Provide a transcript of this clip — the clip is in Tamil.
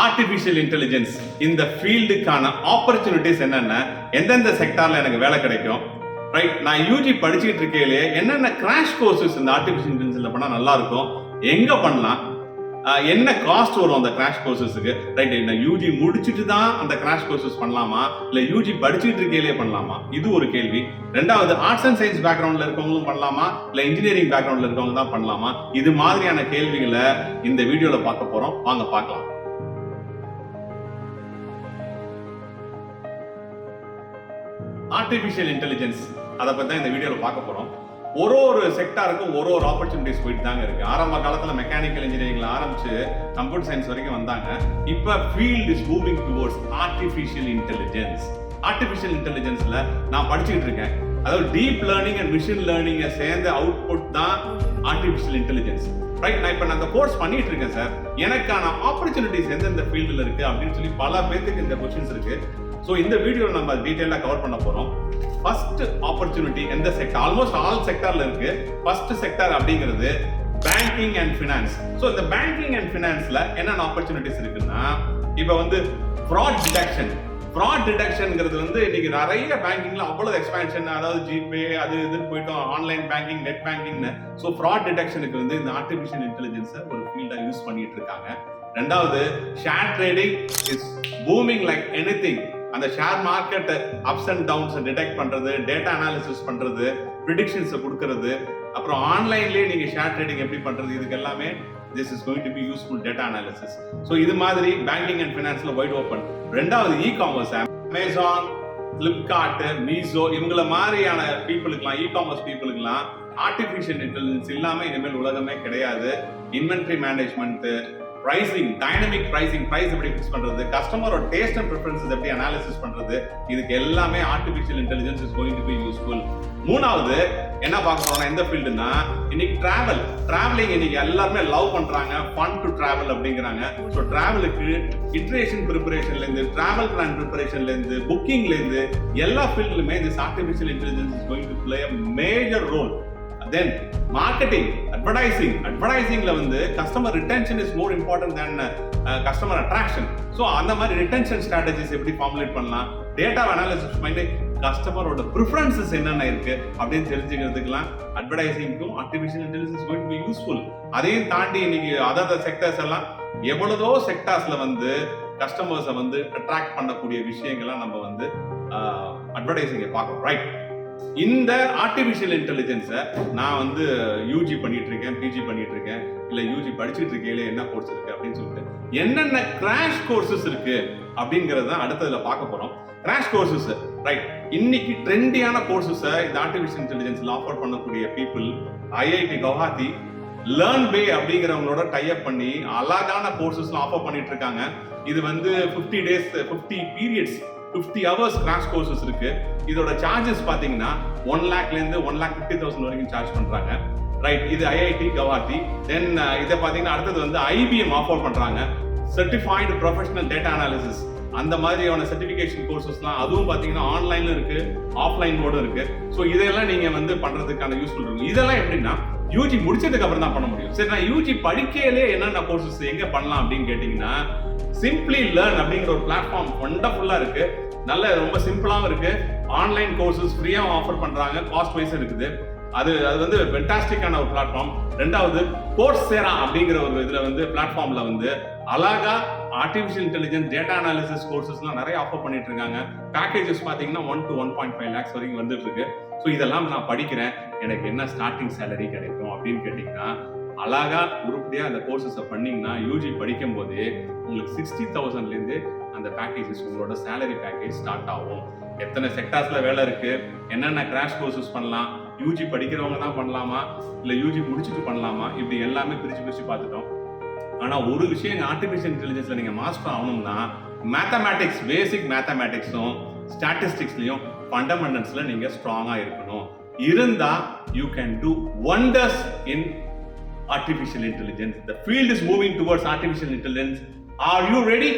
ஆர்டிஃபிஷியல் இன்டெலிஜென்ஸ் இந்த ஃபீல்டுக்கான ஆப்பர்ச்சுனிட்டிஸ் என்னென்ன, எந்தெந்த செக்டார்ல எனக்கு வேலை கிடைக்கும், ரைட்? நான் யூஜி படிச்சுட்டு இருக்கையிலே என்னென்ன கிராஷ் கோர்சஸ் இந்த ஆர்டிஃபிஷியல் இன்டெலிஜென்ஸ்ல பண்ணா நல்லா இருக்கும், எங்க பண்ணலாம், என்ன காஸ்ட் வரும் அந்த கிராஷ் கோர்சஸுக்கு, ரைட்? நான் யூஜி முடிச்சுட்டு தான் அந்த கிராஷ் கோர்சஸ் பண்ணலாமா, இல்ல யூஜி படிச்சுட்டு இருக்கையிலே பண்ணலாமா, இது ஒரு கேள்வி. ரெண்டாவது, ஆர்ட்ஸ் அண்ட் சயின்ஸ் பேக்ரவுண்ட்ல இருக்கவங்களும் பண்ணலாமா, இல்ல இன்ஜினியரிங் பேக்ரவுண்ட்ல இருக்கவங்க தான் பண்ணலாமா, இது மாதிரியான கேள்விகளை இந்த வீடியோல பார்க்க போறோம். வாங்க பார்க்கலாம். ஆர்டிஃபிஷியல் இன்டெலிஜென்ஸ் அதை பத்தி தான் இந்த வீடியோல பார்க்க போறோம். ஒரு செக்டாருக்கும் ஒரு ஆப்பர்ச்சுனிட்டிஸ் போயிட்டு தாங்க இருக்கு. ஆரம்ப காலத்துல மெக்கானிக்கல் இன்ஜினியரிங்ல ஆரம்பிச்சு கம்ப்யூட்டர் சயின்ஸ் வரைக்கும் வந்தாங்க. இப்ப field is moving towards artificial intelligence. Artificial இன்டெலிஜென்ஸ்ல நான் படிச்சுக்கிட்டு இருக்கேன். அதாவது டீப் லேர்னிங் அண்ட் மிஷின் லேர்னிங்கை சேர்ந்த அவுட்புட் தான் ஆர்டிஃபிஷியல் இன்டெலிஜென்ஸ், ரைட்? நான் இப்ப அந்த கோர்ஸ் பண்ணிட்டு இருக்கேன் சார், எனக்கான ஆப்பர்ச்சுனிட்டிஸ் எந்தெந்த ஃபீல்டில் இருக்கு அப்படின்னு சொல்லி பல பேருக்கு இந்த கொஸ்டின்ஸ் இருக்கு. ஸோ இந்த வீடியோ நம்ம டீட்டெயிலாக கவர் பண்ண போறோம். ஃபர்ஸ்ட் ஆப்பர்ச்சுனிட்டி எந்த செக்டர், ஆல்மோஸ்ட் ஆல் செக்டார்ல இருக்கு. ஃபர்ஸ்ட் செக்டார் அப்படிங்கிறது பேங்கிங் அண்ட் ஃபினான்ஸ். ஸோ இந்த பேங்கிங் அண்ட் ஃபினான்ஸ்ல என்னென்ன ஆப்பர்ச்சுனிட்டிஸ் இருக்குன்னா, இப்போ ஃப்ராட் டிடெக்ஷன்ங்கிறது இன்னைக்கு நிறைய பேங்கிங்ல அவ்வளவு எக்ஸ்பான்ஷன், அதாவது ஜிபே அது இதுன்னு போயிட்டோம், ஆன்லைன் பேங்கிங், நெட் பேங்கிங்னு. ஸோ ஃப்ராட் டிடெக்ஷனுக்கு இந்த ஆர்டிஃபிஷியல் இன்டெலிஜென்ஸை ஒரு ஃபீல்டா யூஸ் பண்ணிட்டு இருக்காங்க. ரெண்டாவது, share trading is booming like anything. அந்த share market ups and downs detect பண்றது, டேட்டா அனாலிசிஸ் பண்றது, ப்ரிடிக்ஷன்ஸ் கொடுக்கிறது, அப்புறம் ஆன்லைன்லயே நீங்க ஷேர் ட்ரேடிங் எப்படி பண்றது, இதுக்கு எல்லாமே this is going to be useful data analysis. So இது மாதிரி பேங்கிங் அண்ட் ஃபினான்ஸ்ல வைட் ஓபன். ரெண்டாவது, இ-காமர்ஸ், அமேசான், பிளிப்கார்ட், மீசோ, இவங்கள மாதிரியான பீப்புளுக்குலாம், இ-காமர்ஸ் பீப்புளுக்குலாம் ஆர்டிஃபிஷியல் இன்டெலிஜென்ஸ் இல்லாம இனிமேல் உலகமே கிடையாது. Inventory management, pricing, dynamic pricing, price எப்படி ஃபிக்ஸ் பண்றது, கஸ்டமரோட டேஸ்ட் அண்ட் ப்ரிஃபரன்சஸ் எப்படி அனாலிசிஸ் பண்றது, இதுக்கு எல்லாமே artificial intelligence is going to be useful. மூணாவது என்ன பார்க்க போறோம்னா, எந்த ஃபீல்டுனா, இன்னைக்கு டிராவலிங் இன்னைக்கு எல்லாருமே லவ் பண்றாங்க, ஃபன் டு டிராவல் அப்படிங்கிறாங்க. ஸோ டிராவலுக்கு இட்ரேஷன் ப்ரிப்பரேஷன்ல இருந்து, டிராவல் பிளான் ப்ரிப்பரேஷன்ல இருந்து, புக்கிங்ல இருந்து எல்லா ஃபீல்டுலுமே this artificial intelligence is going to play a major role. Then marketing, advertisingல customer retention is more important than customer attraction. So அந்த மாதிரி retention strategies எப்படி formulate பண்ணலாம், data analysis பண்ணி கஸ்டமரோட preferences என்னென்ன இருக்கு அப்படின்னு தெரிஞ்சுக்கிறதுக்குலாம் அட்வர்டைசிங்க்கும் artificial intelligence is going to be useful. அதையும் தாண்டி இன்னைக்கு அதர் செக்டர்ஸ் எல்லாம் எவ்வளவோ செக்டார்ஸ்ல கஸ்டமர்ஸை அட்ராக்ட் பண்ணக்கூடிய விஷயங்கள்லாம் நம்ம அட்வர்டைசிங்கை பார்க்கணும், ரைட்? இந்த ஆர்டிஃபிஷியல் இன்டெலிஜென்ஸை நான் யூஜி பண்ணிட்டு இருக்கேன், பிஜி பண்ணிட்டு இருக்கேன், இல்ல யூஜி படிச்சுட்டு இருக்கையில என்ன கோர்ஸ் இருக்கு அப்படின்னு சொல்லிட்டு என்னென்ன கிராஷ் கோர்சஸ் இருக்கு அப்படிங்கறத தான் அடுத்ததுல பார்க்க போறோம். Crash courses, right? இன்னைக்கு ட்ரெண்டியான கோர்சஸை இந்த ஆர்டிஃபிஷியல் இன்டெலிஜென்ஸ்ல ஆஃபர் பண்ணக்கூடிய பீப்புள் ஐஐடி கவுஹாத்தி, லேர்ன் பே அப்படிங்கிறவங்களோட டைப் பண்ணி அழகான கோர்சஸ்லாம் ஆஃபர் பண்ணிட்டு இருக்காங்க. இது 50 days, 50 periods, 50 hours crash courses இருக்கு. இதோட சார்ஜஸ் பாத்தீங்கன்னா 1 lakhல இருந்து 1,50,000 வரைக்கும் சார்ஜ் பண்றாங்க, ரைட்? இது ஐஐடி கவுஹாத்தி. தென் இதை பாத்தீங்கன்னா அடுத்தது ஐபிஎம் ஆஃபர் பண்றாங்க, சர்டிஃபைடு ப்ரொஃபஷனல் டேட்டா அனாலிசிஸ். அந்த மாதிரியான சர்டிஃபிகேஷன் கோர்சஸ்லாம் அதுவும் பாத்தீங்கன்னா ஆன்லைன்ல இருக்கு, ஆஃப்லைன் மோடும் இருக்கு. ஸோ இதெல்லாம் நீங்க பண்றதுக்கான யூஸ்ஃபுல் இருக்கும். இதெல்லாம் எப்படின்னா யூஜி முடிச்சதுக்கு அப்புறம் தான் பண்ண முடியும். சரி, நான் யூஜி படிக்கையிலே என்னென்ன கோர்சஸ் எங்க பண்ணலாம் அப்படின்னு கேட்டீங்கன்னா, சிம்பிளி லேர்ன் அப்படிங்கிற ஒரு பிளாட்ஃபார்ம் வண்டர்ஃபுல்லா இருக்கு. ரொம்ப சிம்பிளாவும் இருக்கு. ஆன்லைன் கோர்சஸ் ஃப்ரீயா ஆஃபர் பண்றாங்க, காஸ்ட் வைஸ் இருக்குது. அது ஃபென்டாஸ்டிக்கான ஒரு பிளாட்ஃபார்ம். ரெண்டாவது, கோர்சேரா அப்படிங்கிற ஒரு இதுல பிளாட்ஃபார்ம்ல அழகா ஆர்டிஃபிஷியல் இன்டெலிஜென்ஸ், டேட்டா அனாலிசிஸ் கோர்சஸ்லாம் நிறைய ஆஃபர் பண்ணிட்டு இருக்காங்க. பேக்கேஜஸ் பாத்தீங்கன்னா 1 to 1.5 lakhs வரைக்கும் வந்துட்டு இருக்கு. ஸோ இதெல்லாம் நான் படிக்கிறேன், எனக்கு என்ன ஸ்டார்டிங் சேலரி கிடைக்கும் அப்படின்னு கேட்டீங்கன்னா, அழகா உருப்படியா அந்த கோர்சஸை பண்ணீங்கன்னா யூஜி படிக்கும் போதே உங்களுக்கு 60,000ல இருந்து அந்த பேக்கேஜஸ், உங்களோட சேலரி பேக்கேஜ் ஸ்டார்ட் ஆகும். எத்தனை செக்டார்ஸ்ல வேலை இருக்கு, என்னென்ன கிராஷ் கோர்சஸ் பண்ணலாம், யூஜி படிக்கிறவங்க தான் பண்ணலாமா, இல்ல யூஜி முடிச்சுட்டு பண்ணலாமா, இப்படி எல்லாமே பிரிச்சு பார்த்துட்டோம். ஆனா ஒரு விஷயம், ஆர்டிஃபிஷியல் இன்டெலிஜென்ஸ்ல நீங்க மாஸ்டர் ஆகணும்னா மேத்தமேட்டிக்ஸ், பேசிக் மேத்தமேட்டிக்ஸும் ஸ்டாட்டிஸ்டிக்ஸ்லயும் ஃபண்டமெண்டல்ஸ்ல நீங்க ஸ்ட்ராங்கா இருக்கணும். இருந்தா you can do wonders in artificial intelligence. The field is moving towards artificial intelligence. Are you ready?